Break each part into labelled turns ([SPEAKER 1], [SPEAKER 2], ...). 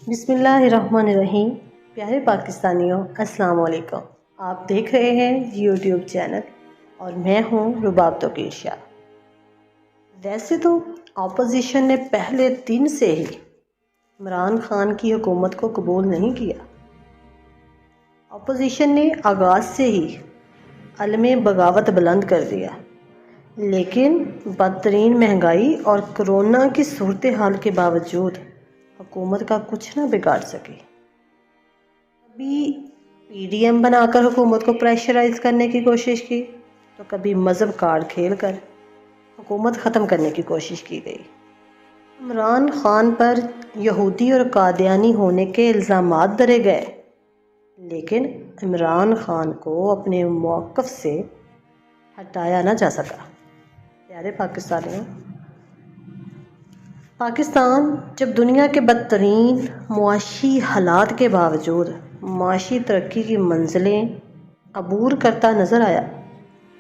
[SPEAKER 1] بسم اللہ الرحمن الرحیم۔ پیارے پاکستانیوں، السلام علیکم۔ آپ دیکھ رہے ہیں یوٹیوب چینل اور میں ہوں رباب توقیر شاہ۔ ویسے تو اپوزیشن نے پہلے دن سے ہی عمران خان کی حکومت کو قبول نہیں کیا۔ اپوزیشن نے آغاز سے ہی علم بغاوت بلند کر دیا، لیکن بدترین مہنگائی اور کرونا کی صورتحال کے باوجود حکومت کا کچھ نہ بگاڑ سکی۔ کبھی پی ڈی ایم بنا کر حکومت کو پریشرائز کرنے کی کوشش کی تو کبھی مذہب کارڈ کھیل کر حکومت ختم کرنے کی کوشش کی گئی۔ عمران خان پر یہودی اور قادیانی ہونے کے الزامات دھرے گئے، لیکن عمران خان کو اپنے موقف سے ہٹایا نہ جا سکا۔ پیارے پاکستانیوں، پاکستان جب دنیا کے بدترین معاشی حالات کے باوجود معاشی ترقی کی منزلیں عبور کرتا نظر آیا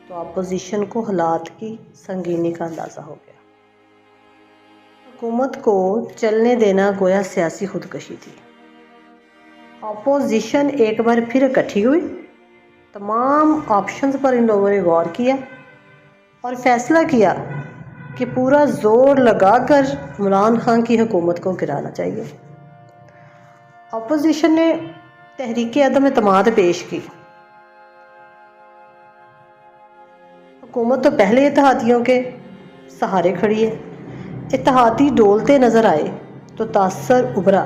[SPEAKER 1] تو اپوزیشن کو حالات کی سنگینی کا اندازہ ہو گیا۔ حکومت کو چلنے دینا گویا سیاسی خودکشی تھی۔ اپوزیشن ایک بار پھر اکٹھی ہوئی، تمام آپشنز پر ان لوگوں نے غور کیا اور فیصلہ کیا کہ پورا زور لگا کر عمران خان کی حکومت کو گرانا چاہیے۔ اپوزیشن نے تحریک عدم اعتماد پیش کی۔ حکومت تو پہلے اتحادیوں کے سہارے کھڑی ہے۔ اتحادی ڈولتے نظر آئے تو تاثر ابھرا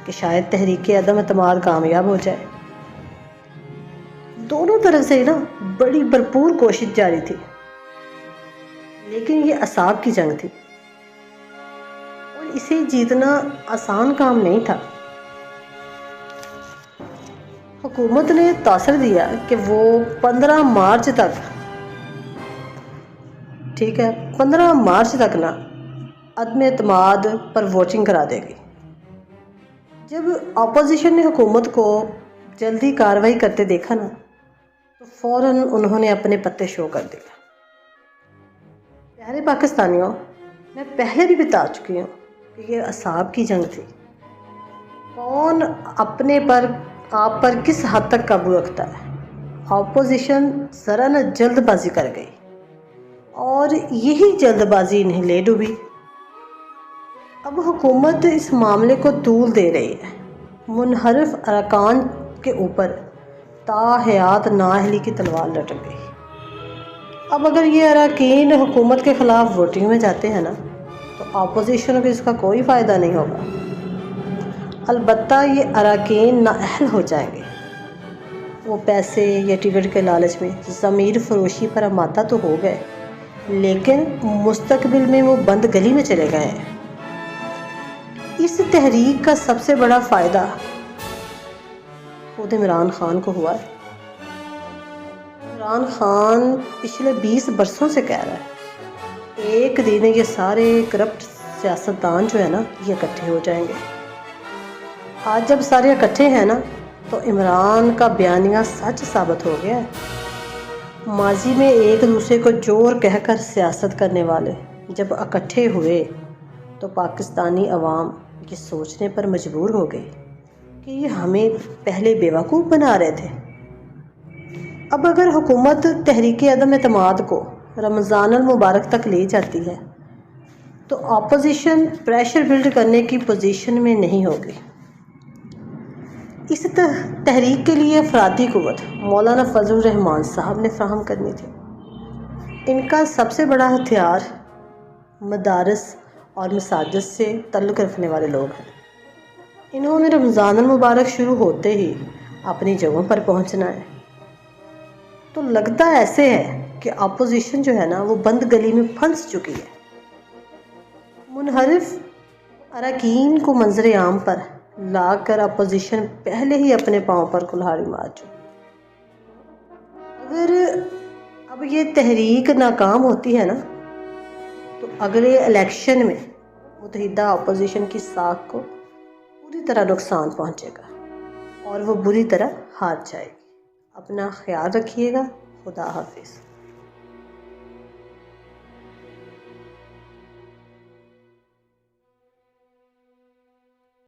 [SPEAKER 1] کہ شاید تحریک عدم اعتماد کامیاب ہو جائے۔ دونوں طرف سے بڑی بھرپور کوشش جاری تھی، لیکن یہ اعصاب کی جنگ تھی اور اسے جیتنا آسان کام نہیں تھا۔ حکومت نے تاثر دیا کہ وہ 15 مارچ تک 15 تک عدم اعتماد پر ووٹنگ کرا دے گی۔ جب اپوزیشن نے حکومت کو جلدی کارروائی کرتے دیکھا تو فوراً انہوں نے اپنے پتے شو کر دیا۔ پیارے پاکستانیوں، میں پہلے بھی بتا چکی ہوں کہ یہ اعصاب کی جنگ تھی۔ کون اپنے پر آپ پر کس حد تک قابو رکھتا ہے۔ اپوزیشن ذرا جلد بازی کر گئی اور یہی جلد بازی انہیں لے ڈوبی۔ اب حکومت اس معاملے کو طول دے رہی ہے۔ منحرف ارکان کے اوپر تا حیات نااہلی کی تلوار لٹک گئی۔ اب اگر یہ اراکین حکومت کے خلاف ووٹنگ میں جاتے ہیں تو اپوزیشن کو اس کا کوئی فائدہ نہیں ہوگا۔ البتہ یہ اراکین نااہل ہو جائیں گے۔ وہ پیسے یا ٹکٹ کے لالچ میں ضمیر فروشی پر آمادہ تو ہو گئے، لیکن مستقبل میں وہ بند گلی میں چلے گئے ہیں۔ اس تحریک کا سب سے بڑا فائدہ خود عمران خان کو ہوا ہے۔ عمران خان پچھلے 20 برسوں سے کہہ رہا ہے ایک دن یہ سارے کرپٹ سیاستدان یہ اکٹھے ہو جائیں گے۔ آج جب سارے اکٹھے ہیں تو عمران کا بیانیہ سچ ثابت ہو گیا ہے۔ ماضی میں ایک دوسرے کو چور کہہ کر سیاست کرنے والے جب اکٹھے ہوئے تو پاکستانی عوام یہ سوچنے پر مجبور ہو گئی کہ یہ ہمیں پہلے بیوقوف بنا رہے تھے۔ اب اگر حکومت تحریک عدم اعتماد کو رمضان المبارک تک لے جاتی ہے تو اپوزیشن پریشر بلڈ کرنے کی پوزیشن میں نہیں ہوگی۔ اس تحریک کے لیے افرادی قوت مولانا فضل الرحمان صاحب نے فراہم کرنی تھی۔ ان کا سب سے بڑا ہتھیار مدارس اور مساجد سے تعلق رکھنے والے لوگ ہیں۔ انہوں نے رمضان المبارک شروع ہوتے ہی اپنی جگہوں پر پہنچنا ہے۔ تو لگتا ایسے ہے کہ اپوزیشن وہ بند گلی میں پھنس چکی ہے۔ منحرف اراکین کو منظر عام پر لا کر اپوزیشن پہلے ہی اپنے پاؤں پر کلہاڑی مار چکی۔ اگر اب یہ تحریک ناکام ہوتی ہے تو اگلے الیکشن میں متحدہ اپوزیشن کی ساکھ کو پوری طرح نقصان پہنچے گا اور وہ بری طرح ہار جائے گی۔ اپنا خیال رکھیے گا۔ خدا حافظ۔